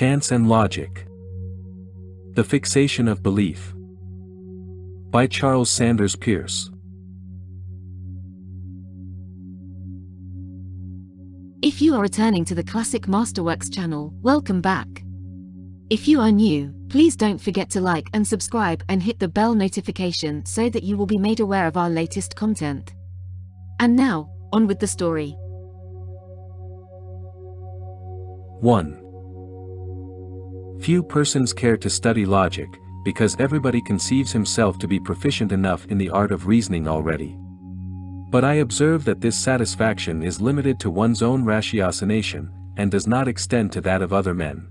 Chance and Logic. The Fixation of Belief. By Charles Sanders Peirce. If you are returning to the Classic Masterworks channel, welcome back. If you are new, please don't forget to like and subscribe and hit the bell notification so that you will be made aware of our latest content. And now, on with the story. 1. Few persons care to study logic, because everybody conceives himself to be proficient enough in the art of reasoning already. But I observe that this satisfaction is limited to one's own ratiocination, and does not extend to that of other men.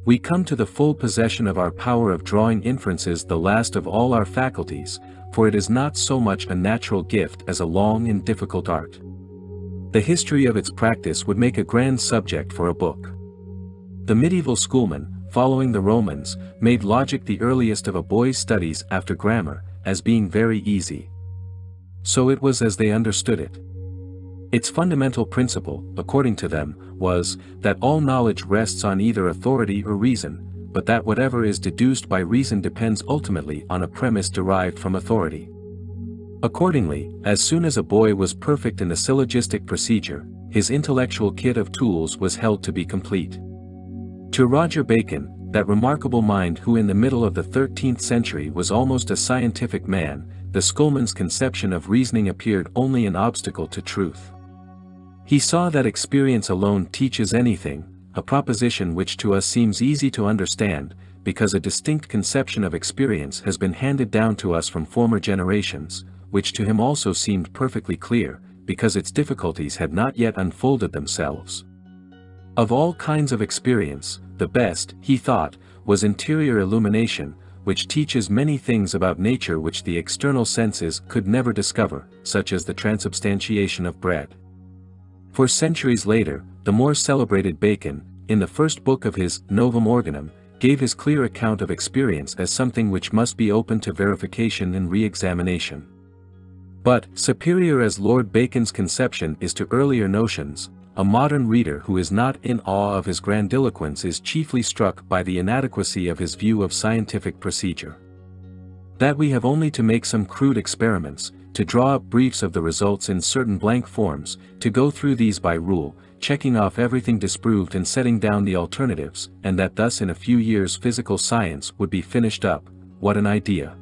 We come to the full possession of our power of drawing inferences the last of all our faculties, for it is not so much a natural gift as a long and difficult art. The history of its practice would make a grand subject for a book. The medieval schoolmen, following the Romans, made logic the earliest of a boy's studies after grammar, as being very easy. So it was as they understood it. Its fundamental principle, according to them, was, that all knowledge rests on either authority or reason, but that whatever is deduced by reason depends ultimately on a premise derived from authority. Accordingly, as soon as a boy was perfect in the syllogistic procedure, his intellectual kit of tools was held to be complete. To Roger Bacon, that remarkable mind who in the middle of the 13th century was almost a scientific man, the schoolman's conception of reasoning appeared only an obstacle to truth. He saw that experience alone teaches anything, a proposition which to us seems easy to understand, because a distinct conception of experience has been handed down to us from former generations, which to him also seemed perfectly clear, because its difficulties had not yet unfolded themselves. Of all kinds of experience, the best, he thought, was interior illumination, which teaches many things about nature which the external senses could never discover, such as the transubstantiation of bread. For centuries later, the more celebrated Bacon, in the first book of his Novum Organum, gave his clear account of experience as something which must be open to verification and re-examination. But, superior as Lord Bacon's conception is to earlier notions, a modern reader who is not in awe of his grandiloquence is chiefly struck by the inadequacy of his view of scientific procedure. That we have only to make some crude experiments, to draw up briefs of the results in certain blank forms, to go through these by rule, checking off everything disproved and setting down the alternatives, and that thus in a few years physical science would be finished up, what an idea!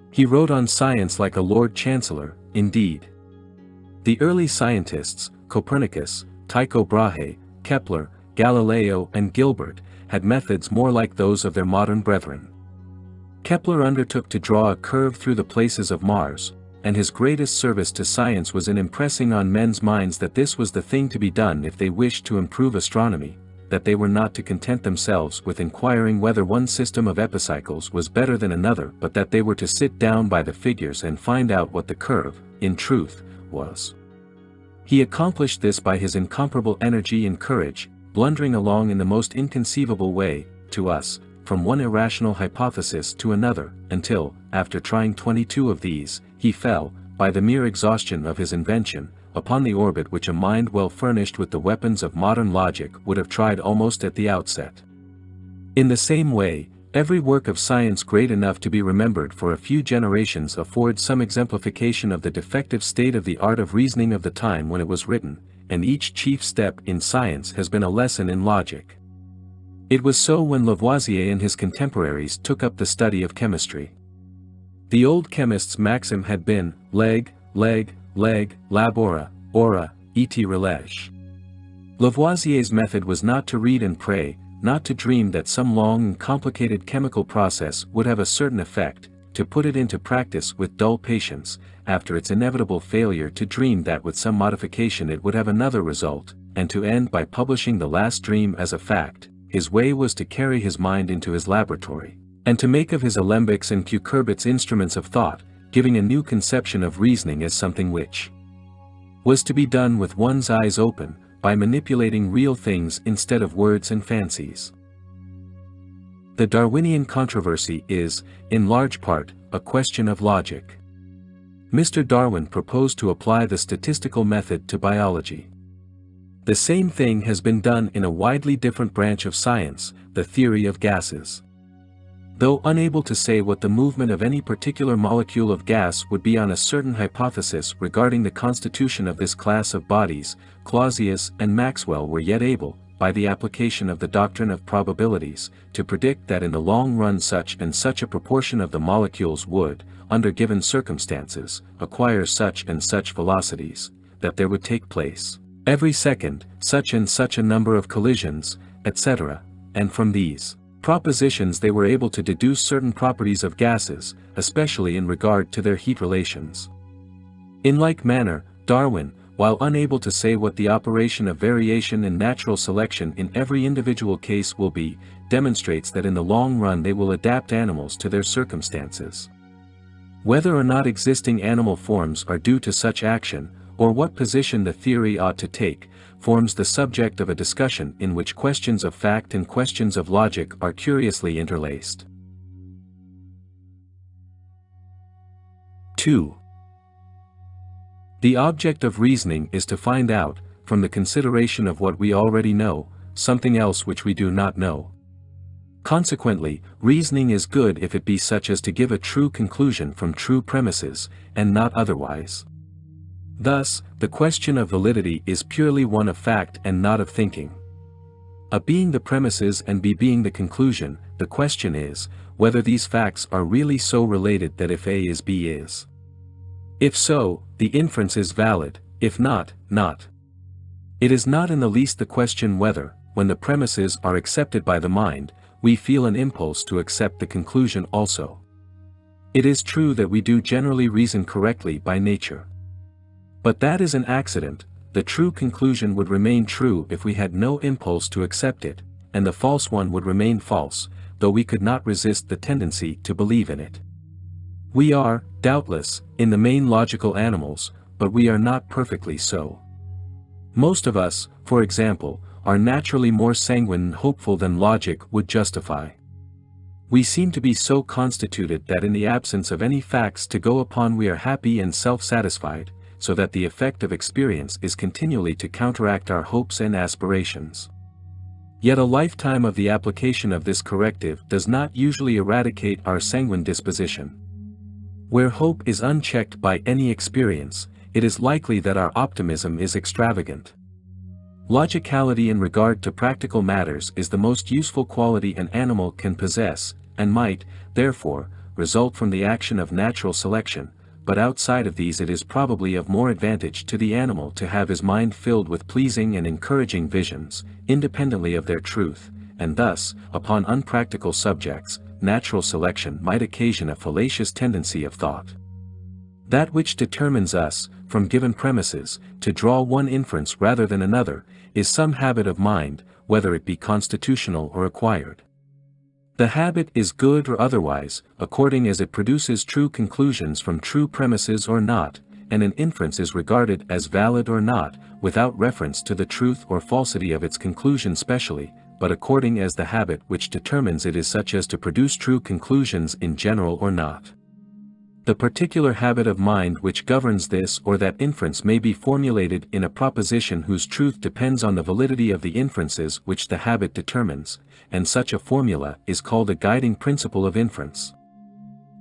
He wrote on science like a Lord Chancellor, indeed. The early scientists, Copernicus, Tycho Brahe, Kepler, Galileo and Gilbert, had methods more like those of their modern brethren. Kepler undertook to draw a curve through the places of Mars, and his greatest service to science was in impressing on men's minds that this was the thing to be done if they wished to improve astronomy, that they were not to content themselves with inquiring whether one system of epicycles was better than another, but that they were to sit down by the figures and find out what the curve, in truth, was. He accomplished this by his incomparable energy and courage, blundering along in the most inconceivable way, to us, from one irrational hypothesis to another, until, after trying 22 of these, he fell, by the mere exhaustion of his invention, upon the orbit which a mind well furnished with the weapons of modern logic would have tried almost at the outset. In the same way, every work of science great enough to be remembered for a few generations affords some exemplification of the defective state of the art of reasoning of the time when it was written, and each chief step in science has been a lesson in logic. It was so when Lavoisier and his contemporaries took up the study of chemistry. The old chemist's maxim had been, leg, labora, ora, et relege. Lavoisier's method was not to read and pray, not to dream that some long and complicated chemical process would have a certain effect, to put it into practice with dull patience, after its inevitable failure to dream that with some modification it would have another result, and to end by publishing the last dream as a fact. His way was to carry his mind into his laboratory, and to make of his alembics and cucurbits instruments of thought, giving a new conception of reasoning as something which was to be done with one's eyes open, by manipulating real things instead of words and fancies. The Darwinian controversy is, in large part, a question of logic. Mr. Darwin proposed to apply the statistical method to biology. The same thing has been done in a widely different branch of science, the theory of gases. Though unable to say what the movement of any particular molecule of gas would be on a certain hypothesis regarding the constitution of this class of bodies, Clausius and Maxwell were yet able, by the application of the doctrine of probabilities, to predict that in the long run such and such a proportion of the molecules would, under given circumstances, acquire such and such velocities, that there would take place, every second, such and such a number of collisions, etc., and from these propositions they were able to deduce certain properties of gases, especially in regard to their heat relations. In like manner, Darwin, while unable to say what the operation of variation and natural selection in every individual case will be, demonstrates that in the long run they will adapt animals to their circumstances. Whether or not existing animal forms are due to such action, or what position the theory ought to take, forms the subject of a discussion in which questions of fact and questions of logic are curiously interlaced. 2. The object of reasoning is to find out, from the consideration of what we already know, something else which we do not know. Consequently, reasoning is good if it be such as to give a true conclusion from true premises, and not otherwise. Thus, the question of validity is purely one of fact and not of thinking. A being the premises and B being the conclusion, the question is, whether these facts are really so related that if A is B is. If so, the inference is valid, if not, not. It is not in the least the question whether, when the premises are accepted by the mind, we feel an impulse to accept the conclusion also. It is true that we do generally reason correctly by nature. But that is an accident. The true conclusion would remain true if we had no impulse to accept it, and the false one would remain false, though we could not resist the tendency to believe in it. We are, doubtless, in the main logical animals, but we are not perfectly so. Most of us, for example, are naturally more sanguine and hopeful than logic would justify. We seem to be so constituted that in the absence of any facts to go upon we are happy and self-satisfied, so that the effect of experience is continually to counteract our hopes and aspirations. Yet a lifetime of the application of this corrective does not usually eradicate our sanguine disposition. Where hope is unchecked by any experience, it is likely that our optimism is extravagant. Logicality in regard to practical matters is the most useful quality an animal can possess, and might, therefore, result from the action of natural selection, but outside of these it is probably of more advantage to the animal to have his mind filled with pleasing and encouraging visions, independently of their truth, and thus, upon unpractical subjects, natural selection might occasion a fallacious tendency of thought. That which determines us, from given premises, to draw one inference rather than another, is some habit of mind, whether it be constitutional or acquired. The habit is good or otherwise, according as it produces true conclusions from true premises or not, and an inference is regarded as valid or not, without reference to the truth or falsity of its conclusion specially, but according as the habit which determines it is such as to produce true conclusions in general or not. The particular habit of mind which governs this or that inference may be formulated in a proposition whose truth depends on the validity of the inferences which the habit determines, and such a formula is called a guiding principle of inference.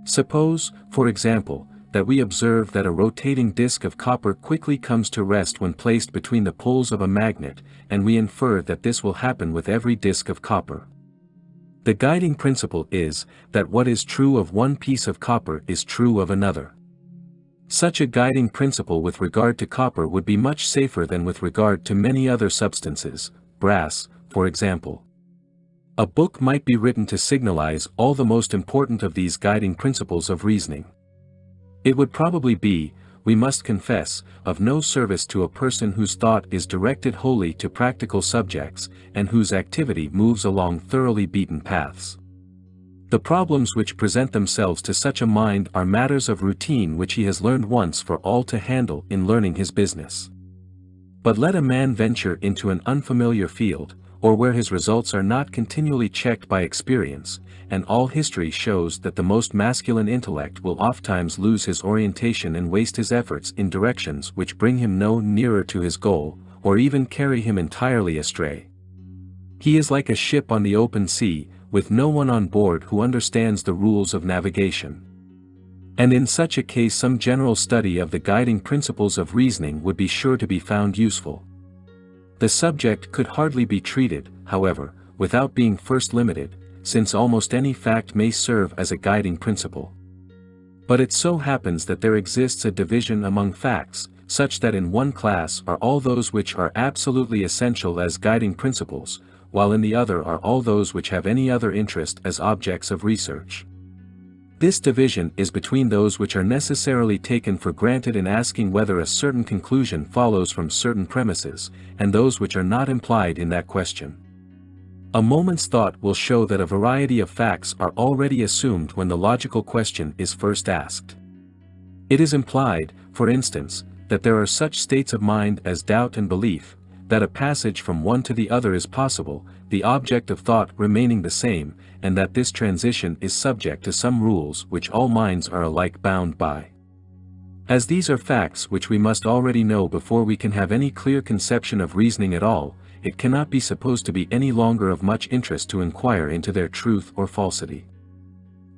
Suppose, for example, that we observe that a rotating disk of copper quickly comes to rest when placed between the poles of a magnet, and we infer that this will happen with every disk of copper. The guiding principle is, that what is true of one piece of copper is true of another. Such a guiding principle with regard to copper would be much safer than with regard to many other substances, brass, for example. A book might be written to signalize all the most important of these guiding principles of reasoning. It would probably be, we must confess, of no service to a person whose thought is directed wholly to practical subjects, and whose activity moves along thoroughly beaten paths. The problems which present themselves to such a mind are matters of routine which he has learned once for all to handle in learning his business. But let a man venture into an unfamiliar field, or where his results are not continually checked by experience, and all history shows that the most masculine intellect will ofttimes lose his orientation and waste his efforts in directions which bring him no nearer to his goal, or even carry him entirely astray. He is like a ship on the open sea, with no one on board who understands the rules of navigation. And in such a case some general study of the guiding principles of reasoning would be sure to be found useful. The subject could hardly be treated, however, without being first limited, since almost any fact may serve as a guiding principle. But it so happens that there exists a division among facts, such that in one class are all those which are absolutely essential as guiding principles, while in the other are all those which have any other interest as objects of research. This division is between those which are necessarily taken for granted in asking whether a certain conclusion follows from certain premises, and those which are not implied in that question. A moment's thought will show that a variety of facts are already assumed when the logical question is first asked. It is implied, for instance, that there are such states of mind as doubt and belief, that a passage from one to the other is possible, the object of thought remaining the same, and that this transition is subject to some rules which all minds are alike bound by. As these are facts which we must already know before we can have any clear conception of reasoning at all, it cannot be supposed to be any longer of much interest to inquire into their truth or falsity.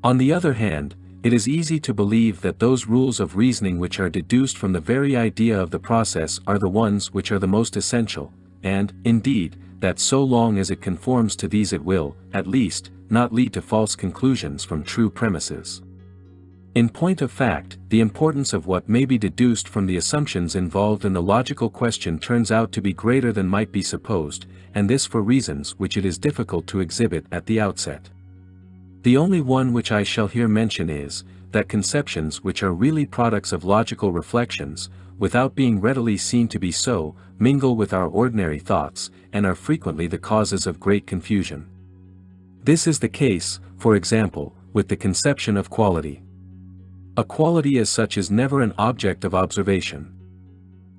On the other hand, it is easy to believe that those rules of reasoning which are deduced from the very idea of the process are the ones which are the most essential, and, indeed, that so long as it conforms to these it will, at least, not lead to false conclusions from true premises. In point of fact, the importance of what may be deduced from the assumptions involved in the logical question turns out to be greater than might be supposed, and this for reasons which it is difficult to exhibit at the outset. The only one which I shall here mention is, that conceptions which are really products of logical reflections, without being readily seen to be so, mingle with our ordinary thoughts, and are frequently the causes of great confusion. This is the case, for example, with the conception of quality. A quality as such is never an object of observation.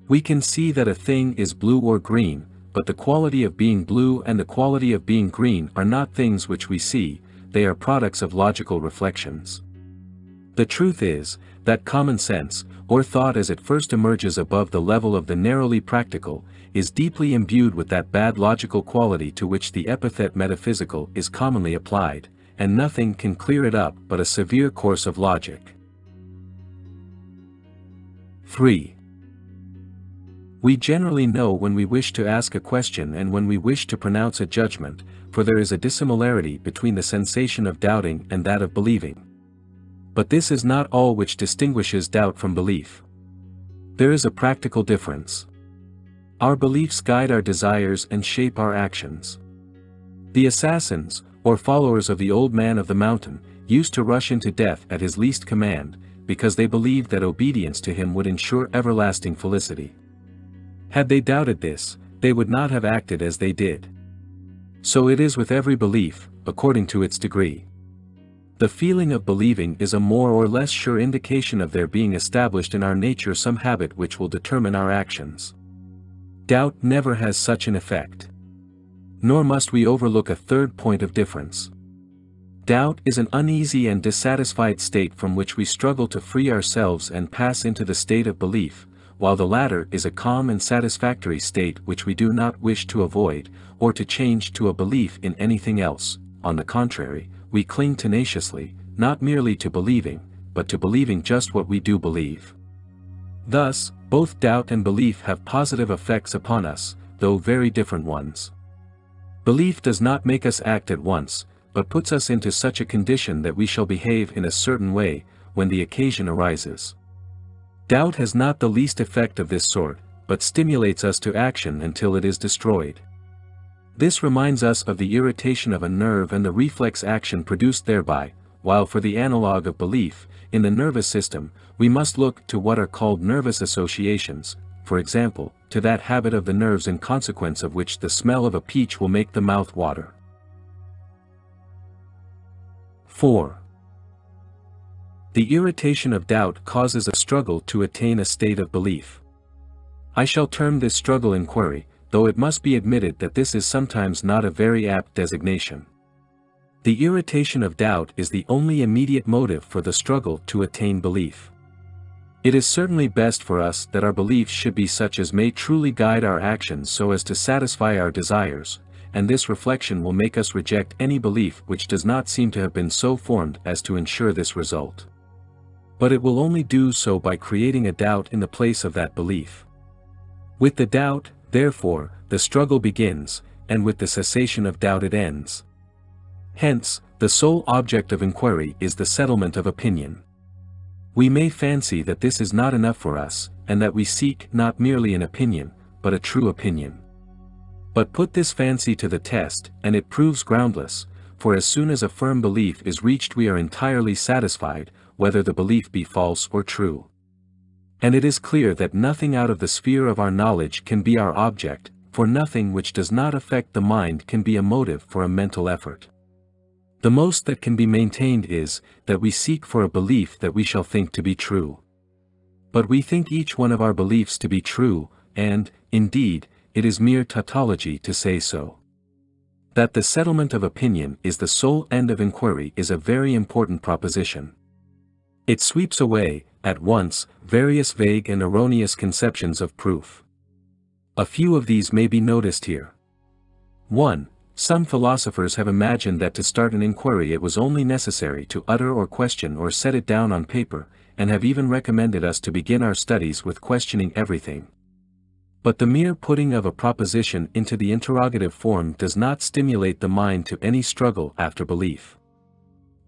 We can see that a thing is blue or green, but the quality of being blue and the quality of being green are not things which we see, they are products of logical reflections. The truth is, that common sense, or thought as it first emerges above the level of the narrowly practical, is deeply imbued with that bad logical quality to which the epithet metaphysical is commonly applied, and nothing can clear it up but a severe course of logic. 3. We generally know when we wish to ask a question and when we wish to pronounce a judgment, for there is a dissimilarity between the sensation of doubting and that of believing. But this is not all which distinguishes doubt from belief. There is a practical difference. Our beliefs guide our desires and shape our actions. The assassins, or followers of the old man of the mountain, used to rush into death at his least command, because they believed that obedience to him would ensure everlasting felicity. Had they doubted this, they would not have acted as they did. So it is with every belief, according to its degree. The feeling of believing is a more or less sure indication of there being established in our nature some habit which will determine our actions. Doubt never has such an effect. Nor must we overlook a third point of difference. Doubt is an uneasy and dissatisfied state from which we struggle to free ourselves and pass into the state of belief, while the latter is a calm and satisfactory state which we do not wish to avoid, or to change to a belief in anything else. On the contrary, we cling tenaciously, not merely to believing, but to believing just what we do believe. Thus, both doubt and belief have positive effects upon us, though very different ones. Belief does not make us act at once, but puts us into such a condition that we shall behave in a certain way, when the occasion arises. Doubt has not the least effect of this sort, but stimulates us to action until it is destroyed. This reminds us of the irritation of a nerve and the reflex action produced thereby, while for the analogue of belief, in the nervous system, we must look to what are called nervous associations, for example, to that habit of the nerves in consequence of which the smell of a peach will make the mouth water. 4. The irritation of doubt causes a struggle to attain a state of belief. I shall term this struggle inquiry, though it must be admitted that this is sometimes not a very apt designation. The irritation of doubt is the only immediate motive for the struggle to attain belief. It is certainly best for us that our beliefs should be such as may truly guide our actions so as to satisfy our desires, and this reflection will make us reject any belief which does not seem to have been so formed as to ensure this result. But it will only do so by creating a doubt in the place of that belief. With the doubt, therefore, the struggle begins, and with the cessation of doubt it ends. Hence, the sole object of inquiry is the settlement of opinion. We may fancy that this is not enough for us, and that we seek not merely an opinion, but a true opinion. But put this fancy to the test, and it proves groundless, for as soon as a firm belief is reached we are entirely satisfied, whether the belief be false or true. And it is clear that nothing out of the sphere of our knowledge can be our object, for nothing which does not affect the mind can be a motive for a mental effort. The most that can be maintained is, that we seek for a belief that we shall think to be true. But we think each one of our beliefs to be true, and, indeed, it is mere tautology to say so. That the settlement of opinion is the sole end of inquiry is a very important proposition. It sweeps away, at once, various vague and erroneous conceptions of proof. A few of these may be noticed here. 1. Some philosophers have imagined that to start an inquiry it was only necessary to utter or question or set it down on paper, and have even recommended us to begin our studies with questioning everything. But the mere putting of a proposition into the interrogative form does not stimulate the mind to any struggle after belief.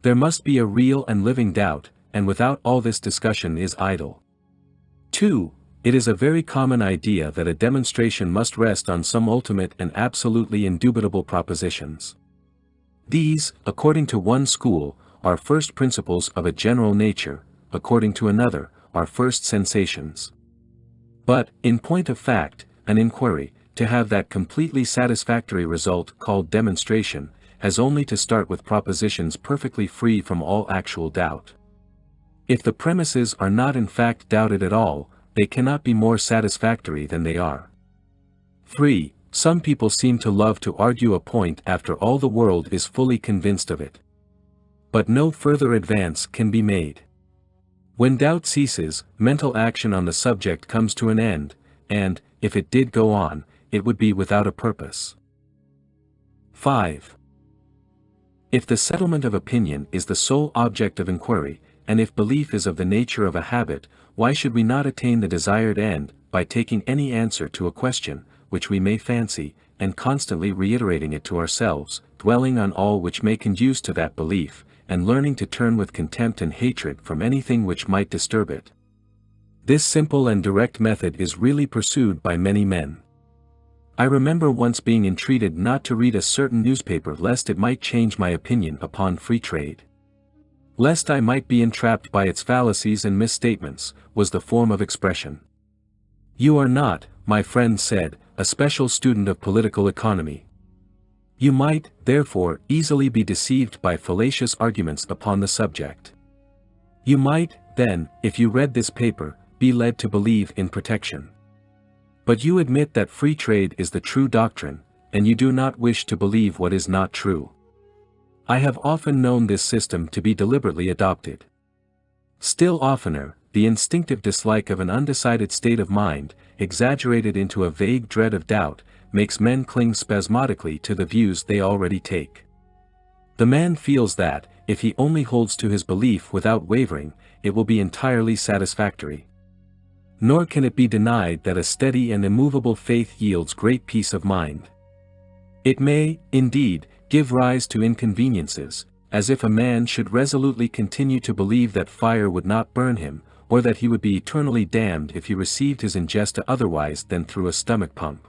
There must be a real and living doubt, and without all this discussion is idle. 2. It is a very common idea that a demonstration must rest on some ultimate and absolutely indubitable propositions. These, according to one school, are first principles of a general nature, according to another, are first sensations. But, in point of fact, an inquiry, to have that completely satisfactory result called demonstration, has only to start with propositions perfectly free from all actual doubt. If the premises are not in fact doubted at all, they cannot be more satisfactory than they are. 3. Some people seem to love to argue a point after all the world is fully convinced of it. But no further advance can be made. When doubt ceases, mental action on the subject comes to an end, and, if it did go on, it would be without a purpose. 5. If the settlement of opinion is the sole object of inquiry, and if belief is of the nature of a habit, why should we not attain the desired end, by taking any answer to a question, which we may fancy, and constantly reiterating it to ourselves, dwelling on all which may conduce to that belief, and learning to turn with contempt and hatred from anything which might disturb it? This simple and direct method is really pursued by many men. I remember once being entreated not to read a certain newspaper lest it might change my opinion upon free trade. Lest I might be entrapped by its fallacies and misstatements, was the form of expression. You are not, my friend said, a special student of political economy. You might, therefore, easily be deceived by fallacious arguments upon the subject. You might, then, if you read this paper, be led to believe in protection. But you admit that free trade is the true doctrine, and you do not wish to believe what is not true. I have often known this system to be deliberately adopted. Still oftener, the instinctive dislike of an undecided state of mind, exaggerated into a vague dread of doubt, makes men cling spasmodically to the views they already take. The man feels that, if he only holds to his belief without wavering, it will be entirely satisfactory. Nor can it be denied that a steady and immovable faith yields great peace of mind. It may, indeed, give rise to inconveniences, as if a man should resolutely continue to believe that fire would not burn him, or that he would be eternally damned if he received his ingesta otherwise than through a stomach pump.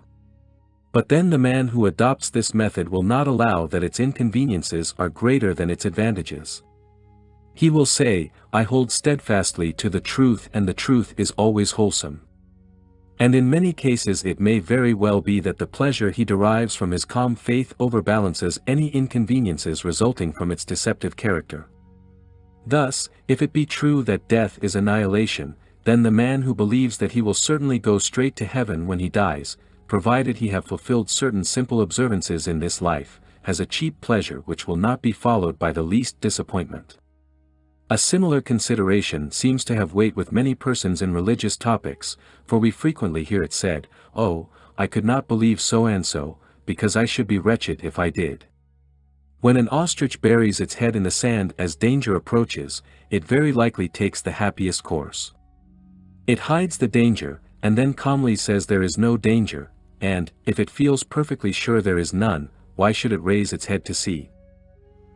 But then the man who adopts this method will not allow that its inconveniences are greater than its advantages. He will say, I hold steadfastly to the truth and the truth is always wholesome. And in many cases it may very well be that the pleasure he derives from his calm faith overbalances any inconveniences resulting from its deceptive character. Thus, if it be true that death is annihilation, then the man who believes that he will certainly go straight to heaven when he dies, provided he have fulfilled certain simple observances in this life, has a cheap pleasure which will not be followed by the least disappointment. A similar consideration seems to have weight with many persons in religious topics, for we frequently hear it said, "Oh, I could not believe so and so, because I should be wretched if I did." When an ostrich buries its head in the sand as danger approaches, it very likely takes the happiest course. It hides the danger, and then calmly says there is no danger, and, if it feels perfectly sure there is none, why should it raise its head to see?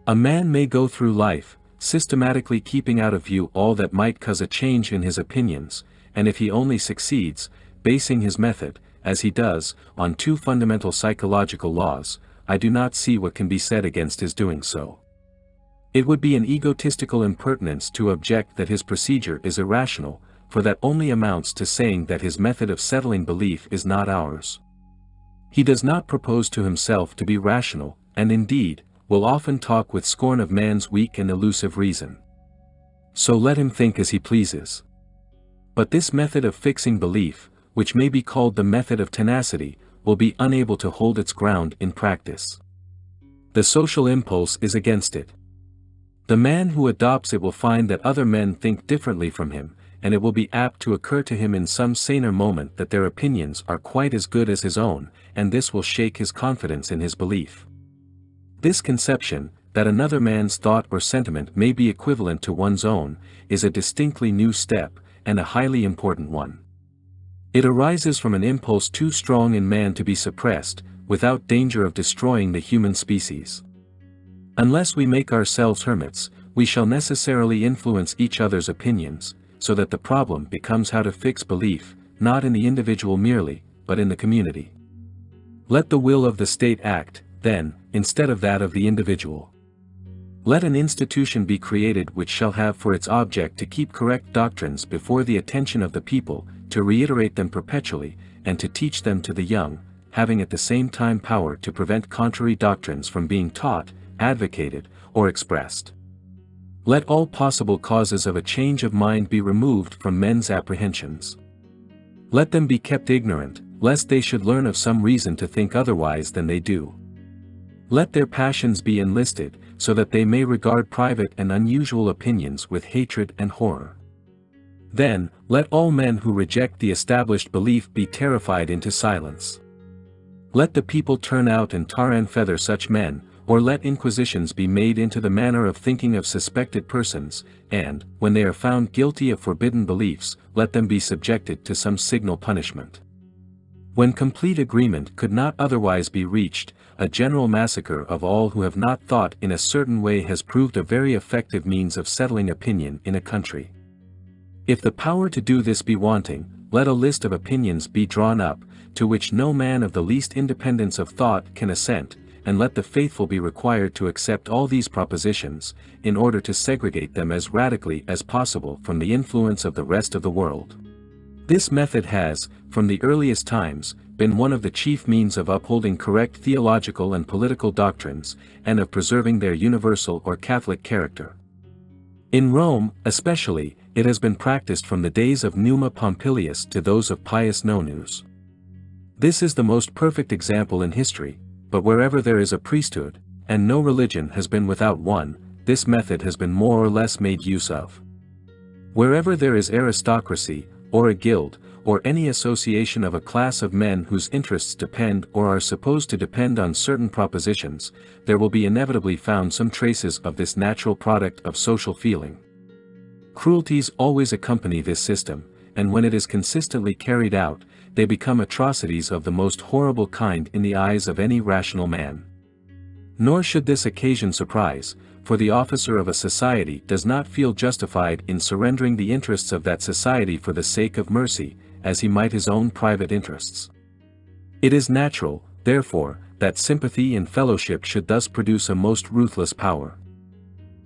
A man may go through life, systematically keeping out of view all that might cause a change in his opinions, and if he only succeeds, basing his method, as he does, on two fundamental psychological laws, I do not see what can be said against his doing so. It would be an egotistical impertinence to object that his procedure is irrational, for that only amounts to saying that his method of settling belief is not ours. He does not propose to himself to be rational, and indeed, will often talk with scorn of man's weak and elusive reason. So let him think as he pleases. But this method of fixing belief, which may be called the method of tenacity, will be unable to hold its ground in practice. The social impulse is against it. The man who adopts it will find that other men think differently from him, and it will be apt to occur to him in some saner moment that their opinions are quite as good as his own, and this will shake his confidence in his belief. This conception, that another man's thought or sentiment may be equivalent to one's own, is a distinctly new step, and a highly important one. It arises from an impulse too strong in man to be suppressed, without danger of destroying the human species. Unless we make ourselves hermits, we shall necessarily influence each other's opinions, so that the problem becomes how to fix belief, not in the individual merely, but in the community. Let the will of the state act, then, instead of that of the individual. Let an institution be created which shall have for its object to keep correct doctrines before the attention of the people, to reiterate them perpetually, and to teach them to the young, having at the same time power to prevent contrary doctrines from being taught, advocated, or expressed. Let all possible causes of a change of mind be removed from men's apprehensions. Let them be kept ignorant, lest they should learn of some reason to think otherwise than they do. Let their passions be enlisted, so that they may regard private and unusual opinions with hatred and horror. Then, let all men who reject the established belief be terrified into silence. Let the people turn out and tar and feather such men, or let inquisitions be made into the manner of thinking of suspected persons, and, when they are found guilty of forbidden beliefs, let them be subjected to some signal punishment. When complete agreement could not otherwise be reached, a general massacre of all who have not thought in a certain way has proved a very effective means of settling opinion in a country. If the power to do this be wanting, let a list of opinions be drawn up, to which no man of the least independence of thought can assent, and let the faithful be required to accept all these propositions, in order to segregate them as radically as possible from the influence of the rest of the world. This method has, from the earliest times, been one of the chief means of upholding correct theological and political doctrines, and of preserving their universal or Catholic character. In Rome, especially, it has been practiced from the days of Numa Pompilius to those of Pius Nonus. This is the most perfect example in history, but wherever there is a priesthood, and no religion has been without one, this method has been more or less made use of. Wherever there is aristocracy, or a guild, or any association of a class of men whose interests depend or are supposed to depend on certain propositions, there will be inevitably found some traces of this natural product of social feeling. Cruelties always accompany this system, and when it is consistently carried out, they become atrocities of the most horrible kind in the eyes of any rational man. Nor should this occasion surprise, for the officer of a society does not feel justified in surrendering the interests of that society for the sake of mercy, as he might his own private interests. It is natural, therefore, that sympathy and fellowship should thus produce a most ruthless power.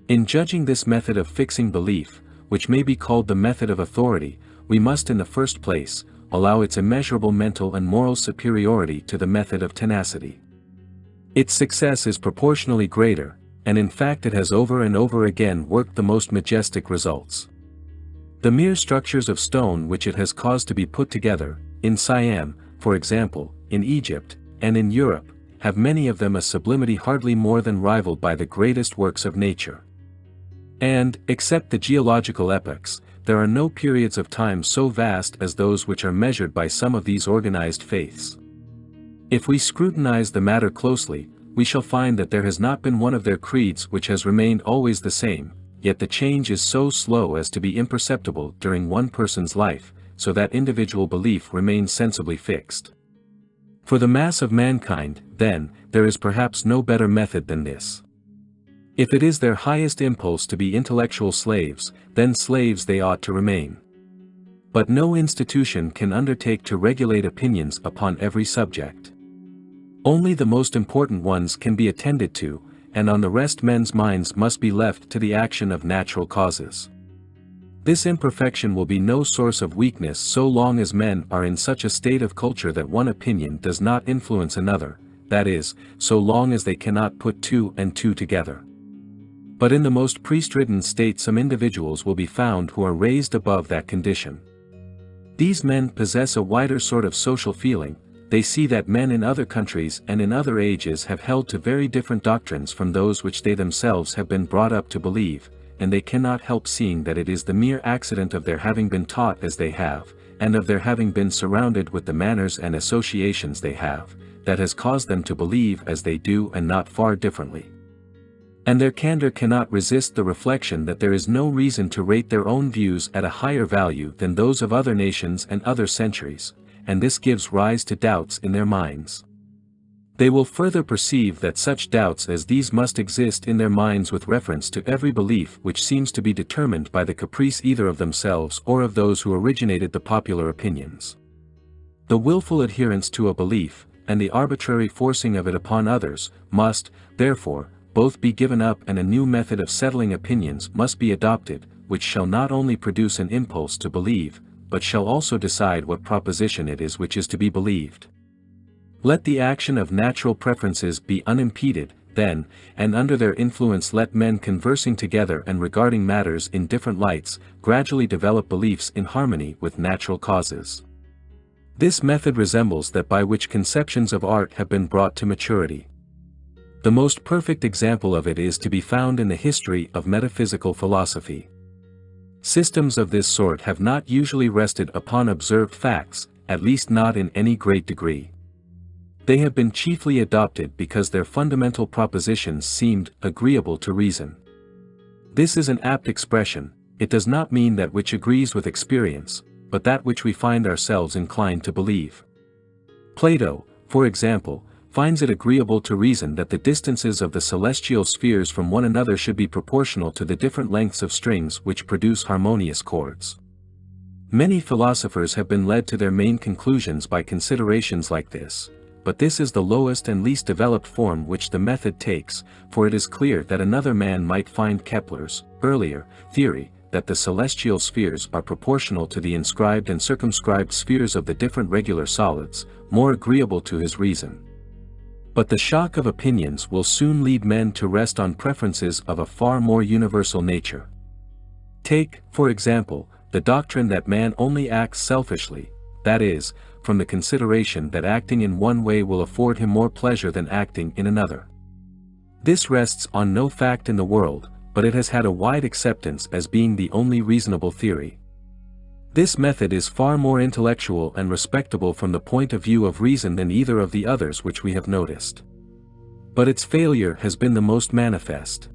In judging this method of fixing belief, which may be called the method of authority, we must in the first place, allow its immeasurable mental and moral superiority to the method of tenacity. Its success is proportionally greater, and in fact it has over and over again worked the most majestic results. The mere structures of stone which it has caused to be put together, in Siam, for example, in Egypt, and in Europe, have many of them a sublimity hardly more than rivaled by the greatest works of nature. And, except the geological epochs, there are no periods of time so vast as those which are measured by some of these organized faiths. If we scrutinize the matter closely, we shall find that there has not been one of their creeds which has remained always the same, yet the change is so slow as to be imperceptible during one person's life, so that individual belief remains sensibly fixed. For the mass of mankind, then, there is perhaps no better method than this. If it is their highest impulse to be intellectual slaves, then slaves they ought to remain. But no institution can undertake to regulate opinions upon every subject. Only the most important ones can be attended to, and on the rest men's minds must be left to the action of natural causes. This imperfection will be no source of weakness so long as men are in such a state of culture that one opinion does not influence another, that is, so long as they cannot put two and two together. But in the most priest-ridden state some individuals will be found who are raised above that condition. These men possess a wider sort of social feeling. They see that men in other countries and in other ages have held to very different doctrines from those which they themselves have been brought up to believe, and they cannot help seeing that it is the mere accident of their having been taught as they have, and of their having been surrounded with the manners and associations they have, that has caused them to believe as they do and not far differently. And their candor cannot resist the reflection that there is no reason to rate their own views at a higher value than those of other nations and other centuries, and this gives rise to doubts in their minds. They will further perceive that such doubts as these must exist in their minds with reference to every belief which seems to be determined by the caprice either of themselves or of those who originated the popular opinions. The willful adherence to a belief, and the arbitrary forcing of it upon others, must, therefore, both be given up, and a new method of settling opinions must be adopted, which shall not only produce an impulse to believe, but shall also decide what proposition it is which is to be believed. Let the action of natural preferences be unimpeded, then, and under their influence let men conversing together and regarding matters in different lights, gradually develop beliefs in harmony with natural causes. This method resembles that by which conceptions of art have been brought to maturity. The most perfect example of it is to be found in the history of metaphysical philosophy. Systems of this sort have not usually rested upon observed facts, at least not in any great degree. They have been chiefly adopted because their fundamental propositions seemed agreeable to reason. This is an apt expression. It does not mean that which agrees with experience, but that which we find ourselves inclined to believe. Plato, for example, finds it agreeable to reason that the distances of the celestial spheres from one another should be proportional to the different lengths of strings which produce harmonious chords. Many philosophers have been led to their main conclusions by considerations like this, but this is the lowest and least developed form which the method takes, for it is clear that another man might find Kepler's, earlier, theory, that the celestial spheres are proportional to the inscribed and circumscribed spheres of the different regular solids, more agreeable to his reason. But the shock of opinions will soon lead men to rest on preferences of a far more universal nature. Take, for example, the doctrine that man only acts selfishly, that is, from the consideration that acting in one way will afford him more pleasure than acting in another. This rests on no fact in the world, but it has had a wide acceptance as being the only reasonable theory. This method is far more intellectual and respectable from the point of view of reason than either of the others which we have noticed. But its failure has been the most manifest.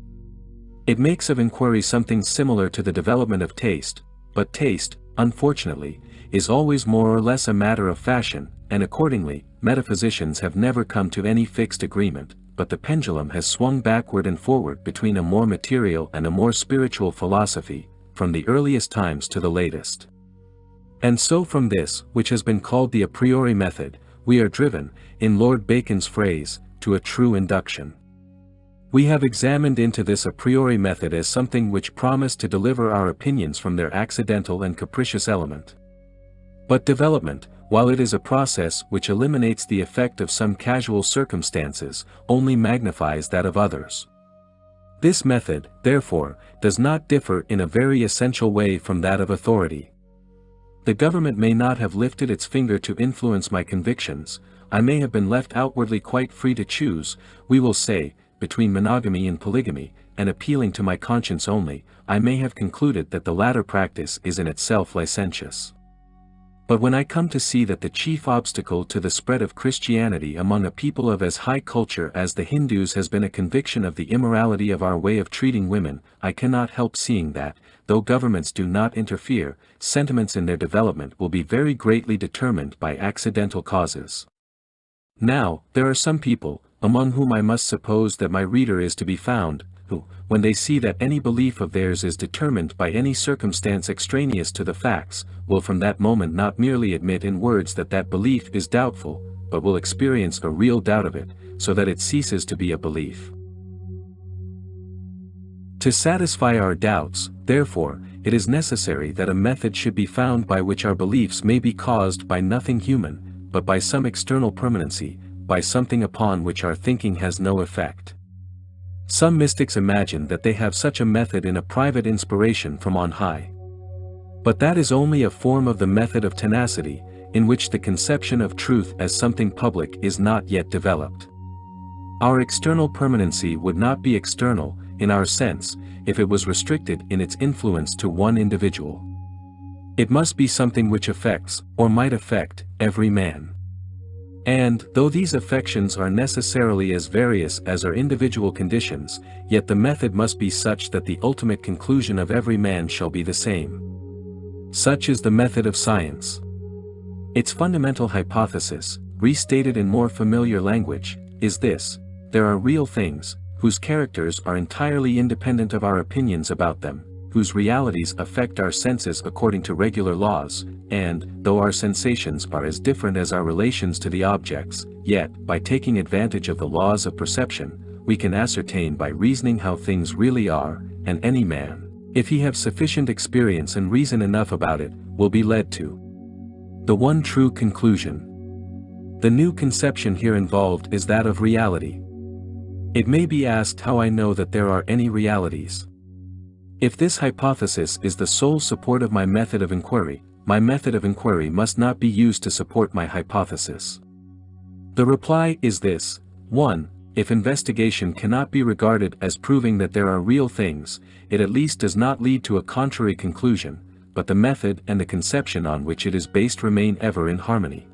It makes of inquiry something similar to the development of taste, but taste, unfortunately, is always more or less a matter of fashion, and accordingly, metaphysicians have never come to any fixed agreement, but the pendulum has swung backward and forward between a more material and a more spiritual philosophy, from the earliest times to the latest. And so from this, which has been called the a priori method, we are driven, in Lord Bacon's phrase, to a true induction. We have examined into this a priori method as something which promised to deliver our opinions from their accidental and capricious element. But development, while it is a process which eliminates the effect of some casual circumstances, only magnifies that of others. This method, therefore, does not differ in a very essential way from that of authority. The government may not have lifted its finger to influence my convictions, I may have been left outwardly quite free to choose, we will say, between monogamy and polygamy, and appealing to my conscience only, I may have concluded that the latter practice is in itself licentious. But when I come to see that the chief obstacle to the spread of Christianity among a people of as high culture as the Hindus has been a conviction of the immorality of our way of treating women, I cannot help seeing that, though governments do not interfere, sentiments in their development will be very greatly determined by accidental causes. Now, there are some people, among whom I must suppose that my reader is to be found, who, when they see that any belief of theirs is determined by any circumstance extraneous to the facts, will from that moment not merely admit in words that that belief is doubtful, but will experience a real doubt of it, so that it ceases to be a belief. To satisfy our doubts, therefore, it is necessary that a method should be found by which our beliefs may be caused by nothing human, but by some external permanency, by something upon which our thinking has no effect. Some mystics imagine that they have such a method in a private inspiration from on high. But that is only a form of the method of tenacity, in which the conception of truth as something public is not yet developed. Our external permanency would not be external, in our sense, if it was restricted in its influence to one individual. It must be something which affects, or might affect, every man. And, though these affections are necessarily as various as are individual conditions, yet the method must be such that the ultimate conclusion of every man shall be the same. Such is the method of science. Its fundamental hypothesis, restated in more familiar language, is this: there are real things, whose characters are entirely independent of our opinions about them, whose realities affect our senses according to regular laws, and, though our sensations are as different as our relations to the objects, yet, by taking advantage of the laws of perception, we can ascertain by reasoning how things really are, and any man, if he have sufficient experience and reason enough about it, will be led to the one true conclusion. The new conception here involved is that of reality. It may be asked how I know that there are any realities. If this hypothesis is the sole support of my method of inquiry must not be used to support my hypothesis. The reply is this: 1. If investigation cannot be regarded as proving that there are real things, it at least does not lead to a contrary conclusion, but the method and the conception on which it is based remain ever in harmony.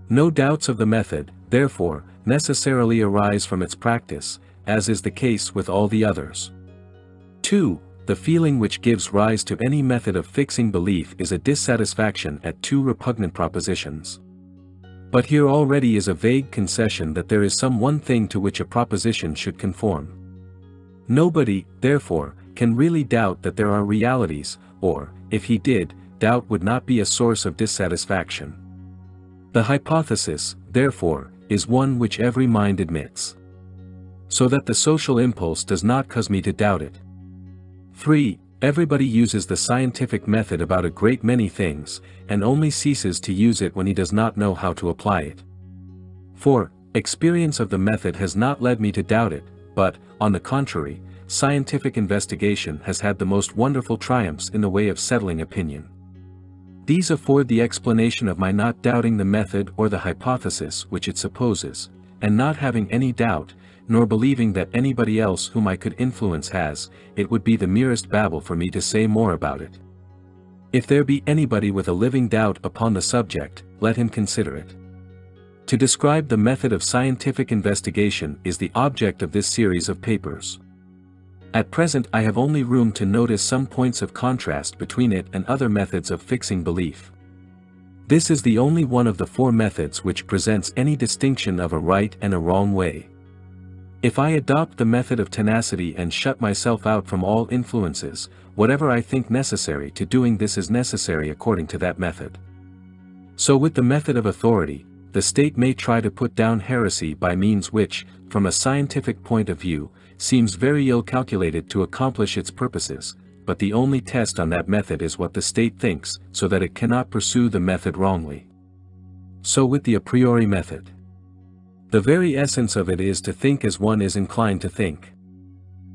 No doubts of the method, therefore, necessarily arise from its practice, as is the case with all the others. 2. The feeling which gives rise to any method of fixing belief is a dissatisfaction at two repugnant propositions. But here already is a vague concession that there is some one thing to which a proposition should conform. Nobody, therefore, can really doubt that there are realities, or, if he did, doubt would not be a source of dissatisfaction. The hypothesis, therefore, is one which every mind admits. So that the social impulse does not cause me to doubt it. 3. Everybody uses the scientific method about a great many things, and only ceases to use it when he does not know how to apply it. 4. Experience of the method has not led me to doubt it, but, on the contrary, scientific investigation has had the most wonderful triumphs in the way of settling opinion. These afford the explanation of my not doubting the method or the hypothesis which it supposes, and not having any doubt, nor believing that anybody else whom I could influence has. It would be the merest babble for me to say more about it. If there be anybody with a living doubt upon the subject, let him consider it. To describe the method of scientific investigation is the object of this series of papers. At present I have only room to notice some points of contrast between it and other methods of fixing belief. This is the only one of the four methods which presents any distinction of a right and a wrong way. If I adopt the method of tenacity and shut myself out from all influences, whatever I think necessary to doing this is necessary according to that method. So with the method of authority, the state may try to put down heresy by means which, from a scientific point of view, seems very ill calculated to accomplish its purposes, but the only test on that method is what the state thinks, so that it cannot pursue the method wrongly. So with the a priori method. The very essence of it is to think as one is inclined to think.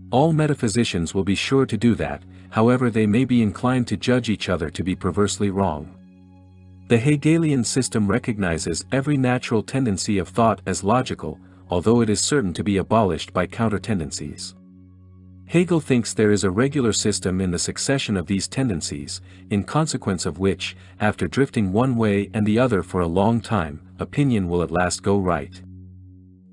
All metaphysicians will be sure to do that, however they may be inclined to judge each other to be perversely wrong. The Hegelian system recognizes every natural tendency of thought as logical, although it is certain to be abolished by counter-tendencies. Hegel thinks there is a regular system in the succession of these tendencies, in consequence of which, after drifting one way and the other for a long time, opinion will at last go right.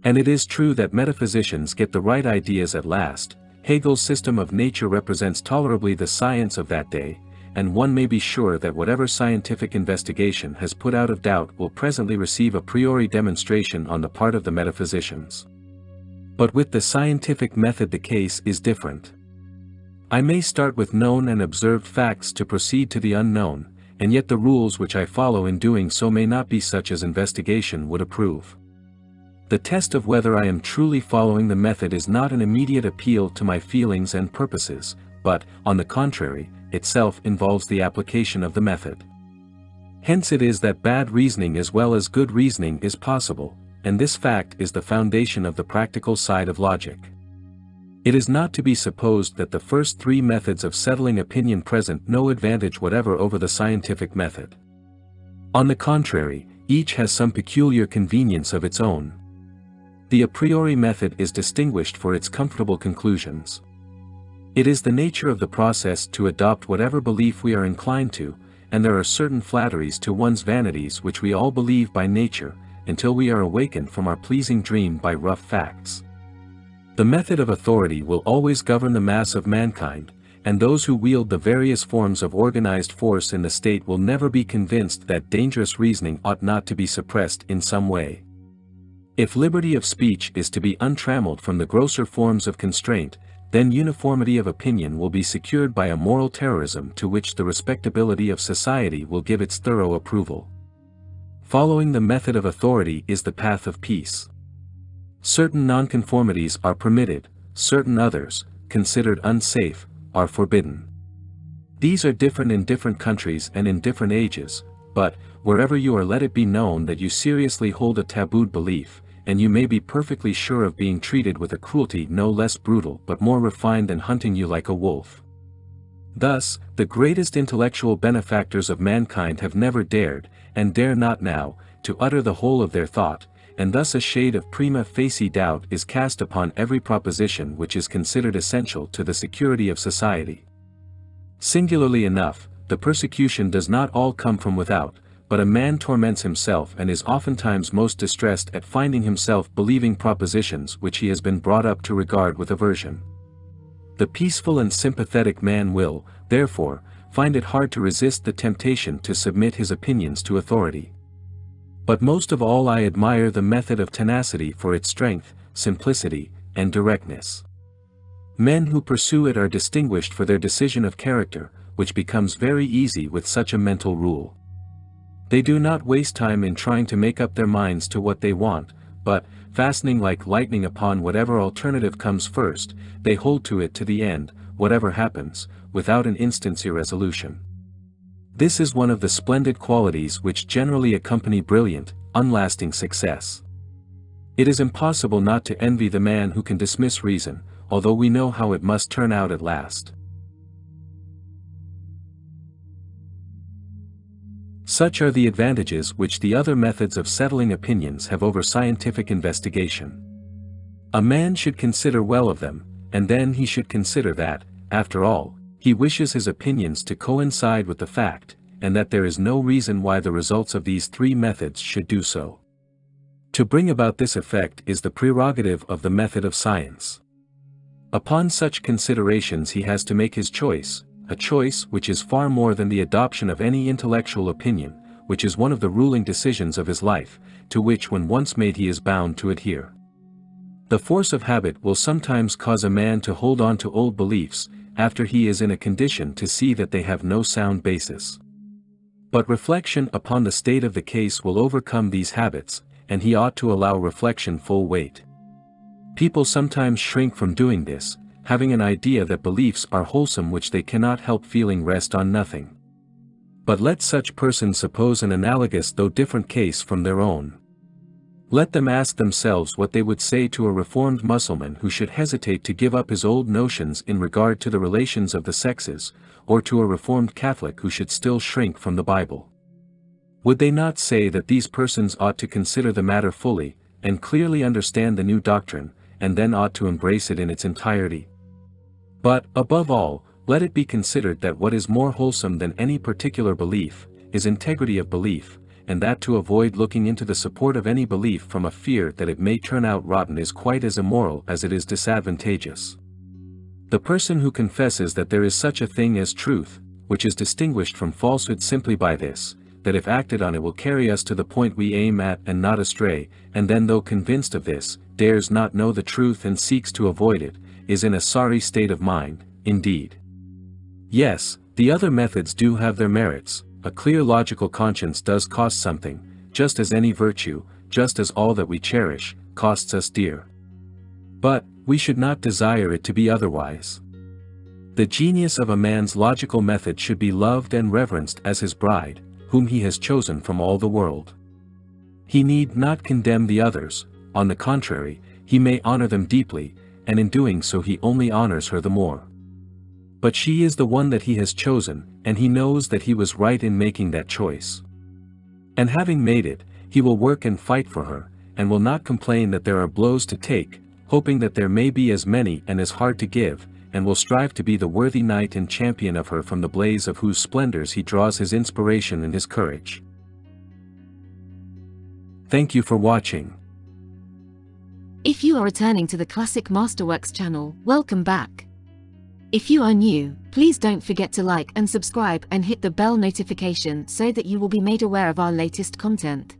And it is true that metaphysicians get the right ideas at last. Hegel's system of nature represents tolerably the science of that day, and one may be sure that whatever scientific investigation has put out of doubt will presently receive a priori demonstration on the part of the metaphysicians. But with the scientific method the case is different. I may start with known and observed facts to proceed to the unknown, and yet the rules which I follow in doing so may not be such as investigation would approve. The test of whether I am truly following the method is not an immediate appeal to my feelings and purposes, but, on the contrary, itself involves the application of the method. Hence it is that bad reasoning as well as good reasoning is possible, and this fact is the foundation of the practical side of logic. It is not to be supposed that the first three methods of settling opinion present no advantage whatever over the scientific method. On the contrary, each has some peculiar convenience of its own. The a priori method is distinguished for its comfortable conclusions. It is the nature of the process to adopt whatever belief we are inclined to, and there are certain flatteries to one's vanities which we all believe by nature, until we are awakened from our pleasing dream by rough facts. The method of authority will always govern the mass of mankind, and those who wield the various forms of organized force in the state will never be convinced that dangerous reasoning ought not to be suppressed in some way. If liberty of speech is to be untrammeled from the grosser forms of constraint, then uniformity of opinion will be secured by a moral terrorism to which the respectability of society will give its thorough approval. Following the method of authority is the path of peace. Certain nonconformities are permitted, certain others, considered unsafe, are forbidden. These are different in different countries and in different ages, but, wherever you are, let it be known that you seriously hold a tabooed belief, and you may be perfectly sure of being treated with a cruelty no less brutal but more refined and hunting you like a wolf. Thus, the greatest intellectual benefactors of mankind have never dared, and dare not now, to utter the whole of their thought, and thus a shade of prima facie doubt is cast upon every proposition which is considered essential to the security of society. Singularly enough, the persecution does not all come from without, but a man torments himself and is oftentimes most distressed at finding himself believing propositions which he has been brought up to regard with aversion. The peaceful and sympathetic man will, therefore, find it hard to resist the temptation to submit his opinions to authority. But most of all I admire the method of tenacity for its strength, simplicity, and directness. Men who pursue it are distinguished for their decision of character, which becomes very easy with such a mental rule. They do not waste time in trying to make up their minds to what they want, but, fastening like lightning upon whatever alternative comes first, they hold to it to the end, whatever happens, without an instant's irresolution. This is one of the splendid qualities which generally accompany brilliant, unlasting success. It is impossible not to envy the man who can dismiss reason, although we know how it must turn out at last. Such are the advantages which the other methods of settling opinions have over scientific investigation. A man should consider well of them, and then he should consider that, after all, he wishes his opinions to coincide with the fact, and that there is no reason why the results of these three methods should do so. To bring about this effect is the prerogative of the method of science. Upon such considerations he has to make his choice, a choice which is far more than the adoption of any intellectual opinion, which is one of the ruling decisions of his life, to which when once made he is bound to adhere. The force of habit will sometimes cause a man to hold on to old beliefs, after he is in a condition to see that they have no sound basis. But reflection upon the state of the case will overcome these habits, and he ought to allow reflection full weight. People sometimes shrink from doing this, having an idea that beliefs are wholesome which they cannot help feeling rest on nothing. But let such persons suppose an analogous though different case from their own. Let them ask themselves what they would say to a reformed Mussulman who should hesitate to give up his old notions in regard to the relations of the sexes, or to a reformed Catholic who should still shrink from the Bible. Would they not say that these persons ought to consider the matter fully, and clearly understand the new doctrine, and then ought to embrace it in its entirety? But, above all, let it be considered that what is more wholesome than any particular belief, is integrity of belief, and that to avoid looking into the support of any belief from a fear that it may turn out rotten is quite as immoral as it is disadvantageous. The person who confesses that there is such a thing as truth, which is distinguished from falsehood simply by this, that if acted on it will carry us to the point we aim at and not astray, and then though convinced of this, dares not know the truth and seeks to avoid it, is in a sorry state of mind, indeed. Yes, the other methods do have their merits. A clear logical conscience does cost something, just as any virtue, just as all that we cherish, costs us dear. But, we should not desire it to be otherwise. The genius of a man's logical method should be loved and reverenced as his bride, whom he has chosen from all the world. He need not condemn the others, on the contrary, he may honor them deeply, and in doing so he only honors her the more. But she is the one that he has chosen, and he knows that he was right in making that choice. And having made it, he will work and fight for her, and will not complain that there are blows to take, hoping that there may be as many and as hard to give, and will strive to be the worthy knight and champion of her from the blaze of whose splendors he draws his inspiration and his courage. Thank you for watching. If you are returning to the Classic Masterworks channel, welcome back. If you are new, please don't forget to like and subscribe and hit the bell notification so that you will be made aware of our latest content.